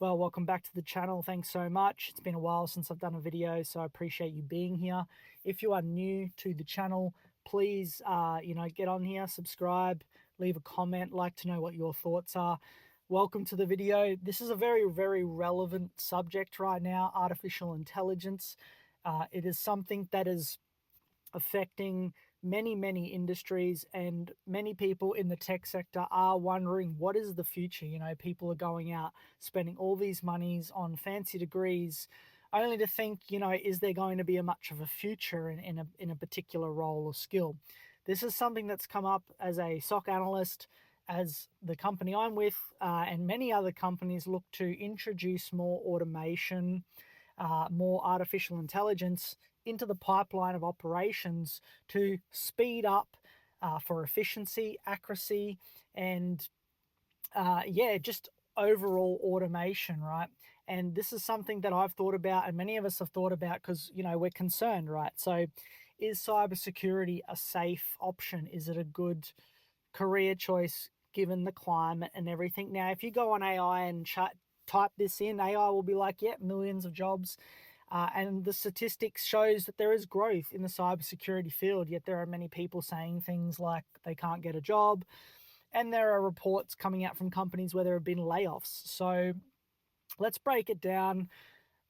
Well, welcome back to the channel. Thanks so much. It's been a while since I've done a video, so I appreciate you being here. If you are new to the channel, please, get on here, subscribe, leave a comment, like to know what your thoughts are. Welcome to the video. This is a very, very relevant subject right now, artificial intelligence. It is something that is affecting many industries, and many people in the tech sector are wondering what is the future. People are going out spending all these monies on fancy degrees only to think, is there going to be a much of a future in a particular role or skill. This is something that's come up as a SOC analyst, as the company I'm with, and many other companies look to introduce more automation, more artificial intelligence into the pipeline of operations to speed up for efficiency, accuracy, and just overall automation, right? And this is something that I've thought about, and many of us have thought about, because we're concerned, right? So, is cybersecurity a safe option? Is it a good career choice given the climate and everything? Now, if you go on AI and type this in, AI will be like, yeah, millions of jobs. And the statistics shows that there is growth in the cybersecurity field, yet there are many people saying things like they can't get a job. And there are reports coming out from companies where there have been layoffs. So let's break it down.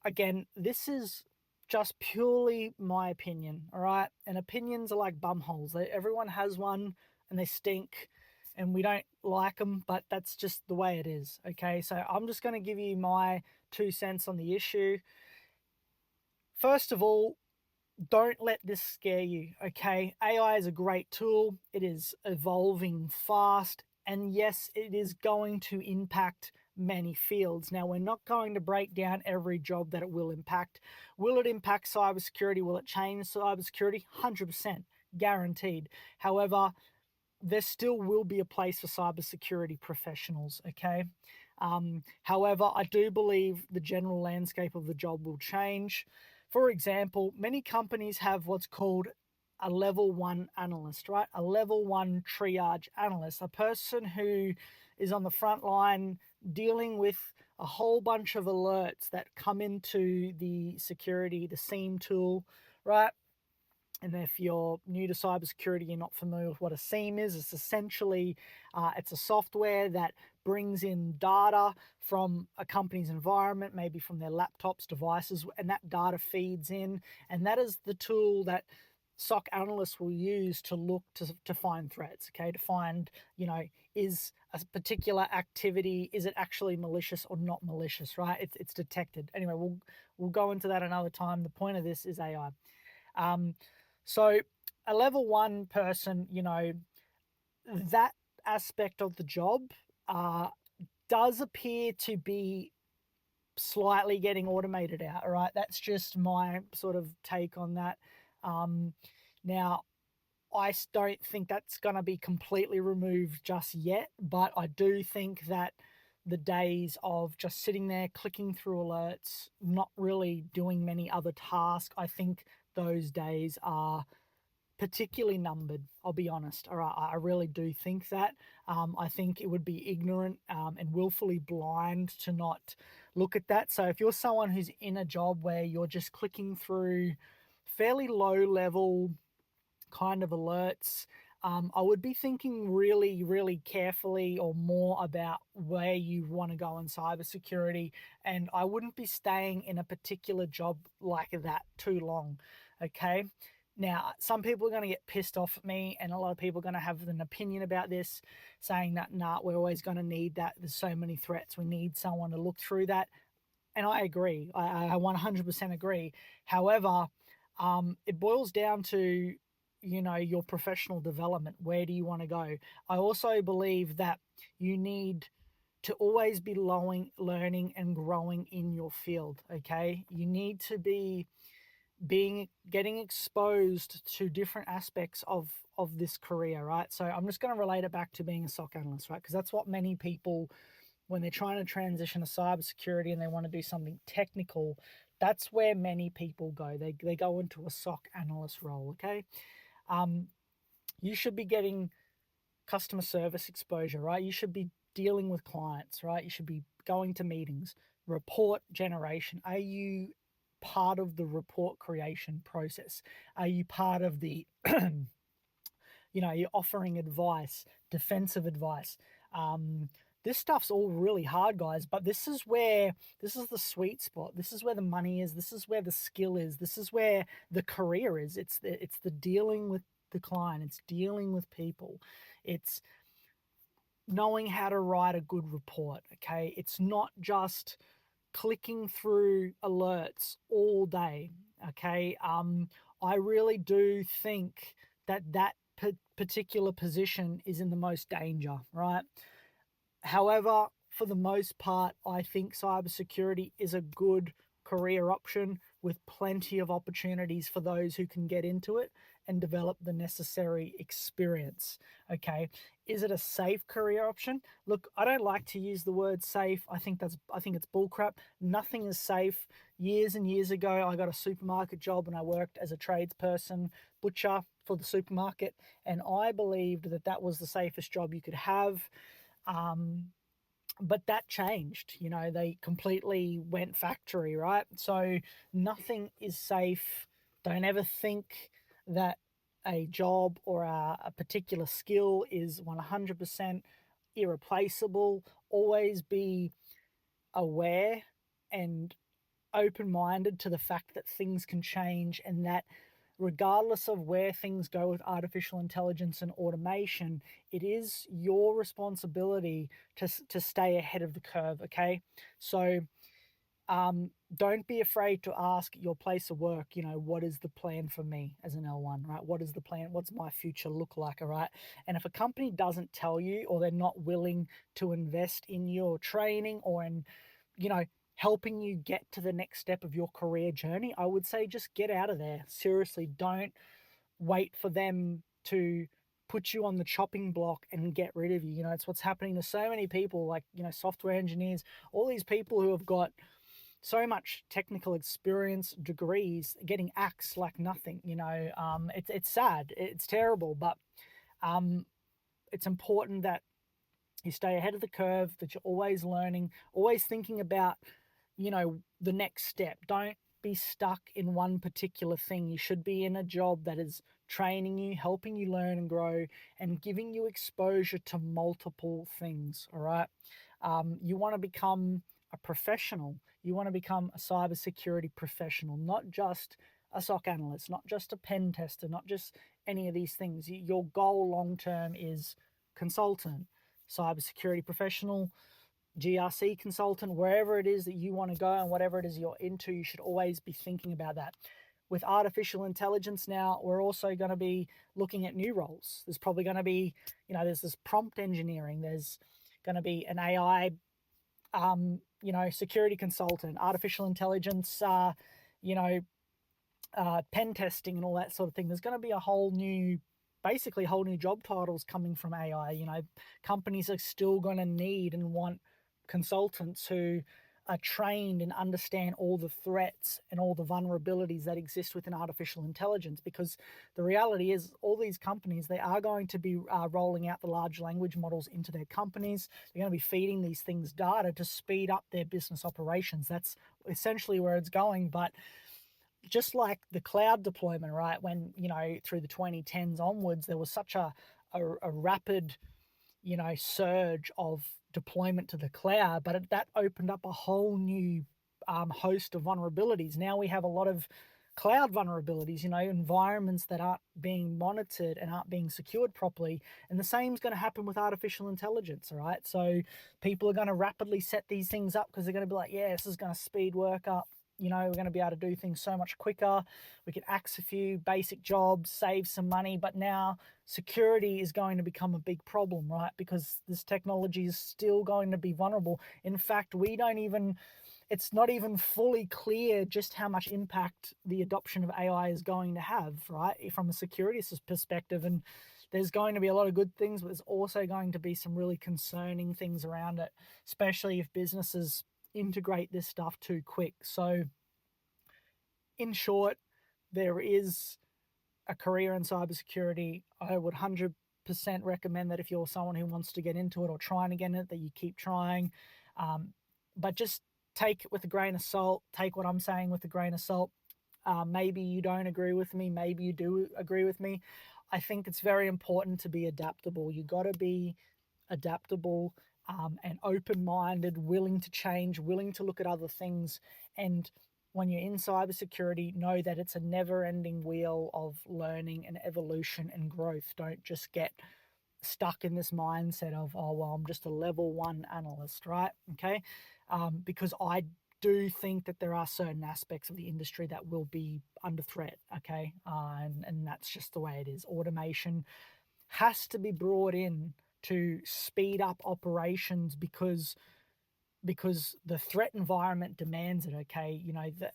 Again, this is just purely my opinion, all right? And opinions are like bumholes. Everyone has one and they stink and we don't like them, but that's just the way it is, okay? So I'm just going to give you my 2 cents on the issue. First of all, don't let this scare you, okay? AI is a great tool. It is evolving fast. And yes, it is going to impact many fields. Now, we're not going to break down every job that it will impact. Will it impact cybersecurity? Will it change cybersecurity? 100%, guaranteed. However, there still will be a place for cybersecurity professionals, okay? However, I do believe the general landscape of the job will change. For example, many companies have what's called a level 1 analyst, right? A level 1 triage analyst, a person who is on the front line dealing with a whole bunch of alerts that come into the security, the SIEM tool, right? And if you're new to cybersecurity, you're not familiar with what a SIEM is. It's essentially it's a software that brings in data from a company's environment, maybe from their laptops, devices, and that data feeds in. And that is the tool that SOC analysts will use to look to find threats, okay? To find, is a particular activity, is it actually malicious or not malicious, right? It's detected. Anyway, we'll go into that another time. The point of this is AI. So a level 1 person, that aspect of the job does appear to be slightly getting automated out. All right, that's just my sort of take on that. Now, I don't think that's going to be completely removed just yet, but I do think that the days of just sitting there clicking through alerts, not really doing many other tasks, I think those days are particularly numbered. I'll be honest. All right, I really do think that. I think it would be ignorant and willfully blind to not look at that. So if you're someone who's in a job where you're just clicking through fairly low level kind of alerts, I would be thinking really carefully or more about where you want to go in cybersecurity, and I wouldn't be staying in a particular job like that too long, okay? Now, some people are going to get pissed off at me, and a lot of people are going to have an opinion about this, saying that, nah, we're always going to need that. There's so many threats. We need someone to look through that. And I agree. I 100% agree. However, it boils down to, your professional development. Where do you want to go? I also believe that you need to always be learning and growing in your field, okay? You need to be getting exposed to different aspects of this career, right? So I'm just going to relate it back to being a SOC analyst, right? Because that's what many people, when they're trying to transition to cybersecurity and they want to do something technical, that's where many people go. They go into a SOC analyst role, okay? You should be getting customer service exposure, right? You should be dealing with clients, right? You should be going to meetings, report generation? Are you part of the report creation process? Are you part of the, you're offering advice, defensive advice? Um, this stuff's all really hard, guys, but this is the sweet spot. This is where the money is. This is where the skill is. This is where the career is. It's the dealing with the client. It's dealing with people. It's knowing how to write a good report. Okay, it's not just clicking through alerts all day. Okay, I really do think that particular position is in the most danger, right? However, for the most part, I think cybersecurity is a good career option with plenty of opportunities for those who can get into it and develop the necessary experience. Okay. Is it a safe career option? Look, I don't like to use the word safe. I think it's bullcrap. Nothing is safe. Years and years ago, I got a supermarket job and I worked as a tradesperson, butcher for the supermarket, and I believed that that was the safest job you could have. Um, but that changed. They completely went factory, right? So nothing is safe. Don't ever think that a job or a particular skill is 100% irreplaceable. Always be aware and open minded to the fact that things can change, and that regardless of where things go with artificial intelligence and automation, it is your responsibility to stay ahead of the curve. Okay. So don't be afraid to ask your place of work, what is the plan for me as an L1, right? What is the plan? What's my future look like? All right. And if a company doesn't tell you, or they're not willing to invest in your training or in, you know, helping you get to the next step of your career journey, I would say just get out of there. Seriously, don't wait for them to put you on the chopping block and get rid of you. It's what's happening to so many people, like, software engineers, all these people who have got so much technical experience, degrees, getting axed like nothing. It's sad, it's terrible, but um, it's important that you stay ahead of the curve, that you're always learning, always thinking about, the next step. Don't be stuck in one particular thing. You should be in a job that is training you, helping you learn and grow, and giving you exposure to multiple things. All right. You want to become a professional. You want to become a cybersecurity professional, not just a SOC analyst, not just a pen tester, not just any of these things. Your goal long term is consultant, cybersecurity professional, GRC consultant, wherever it is that you want to go and whatever it is you're into, you should always be thinking about that. With artificial intelligence now, we're also going to be looking at new roles. There's probably going to be, there's this prompt engineering, there's going to be an AI, security consultant, artificial intelligence, pen testing and all that sort of thing. There's going to be basically whole new job titles coming from AI. Companies are still going to need and want consultants who are trained and understand all the threats and all the vulnerabilities that exist within artificial intelligence, because the reality is all these companies, they are going to be rolling out the large language models into their companies. They're going to be feeding these things data to speed up their business operations. That's essentially where it's going. But just like the cloud deployment, right? When, through the 2010s onwards, there was such a rapid, surge of deployment to the cloud, but that opened up a whole new host of vulnerabilities. Now we have a lot of cloud vulnerabilities, environments that aren't being monitored and aren't being secured properly. And the same is going to happen with artificial intelligence, all right? So people are going to rapidly set these things up because they're going to be like, yeah, this is going to speed work up. We're going to be able to do things so much quicker. We can axe a few basic jobs, save some money, but now security is going to become a big problem, right? Because this technology is still going to be vulnerable. In fact, it's not even fully clear just how much impact the adoption of AI is going to have, right? From a security perspective. And there's going to be a lot of good things, but there's also going to be some really concerning things around it, especially if businesses integrate this stuff too quick. So in short, there is a career in cybersecurity. I would 100% recommend that if you're someone who wants to get into it or trying to get in it, that you keep trying. But just take it with a grain of salt. Take what I'm saying with a grain of salt. Maybe you don't agree with me. Maybe you do agree with me. I think it's very important to be adaptable. You got to be adaptable and open-minded, willing to change, willing to look at other things. And when you're in cybersecurity, know that it's a never-ending wheel of learning and evolution and growth. Don't just get stuck in this mindset of, oh, well, I'm just a level 1 analyst, right? Okay. Because I do think that there are certain aspects of the industry that will be under threat. Okay. And that's just the way it is. Automation has to be brought in to speed up operations because the threat environment demands it. Okay,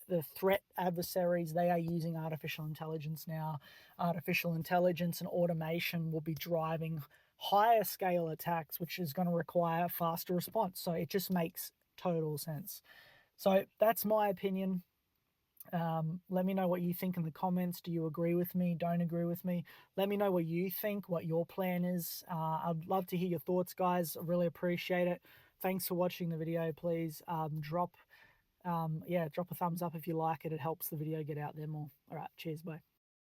the threat adversaries, they are using artificial intelligence now. Artificial intelligence and automation will be driving higher scale attacks, which is going to require faster response. So it just makes total sense. So that's my opinion. Let me know what you think in the comments. Do you agree with me? Don't agree with me? Let me know what you think, what your plan is. I'd love to hear your thoughts, guys. I really appreciate it. Thanks for watching the video. Please drop a thumbs up if you like it. It helps the video get out there more. All right, cheers, bye.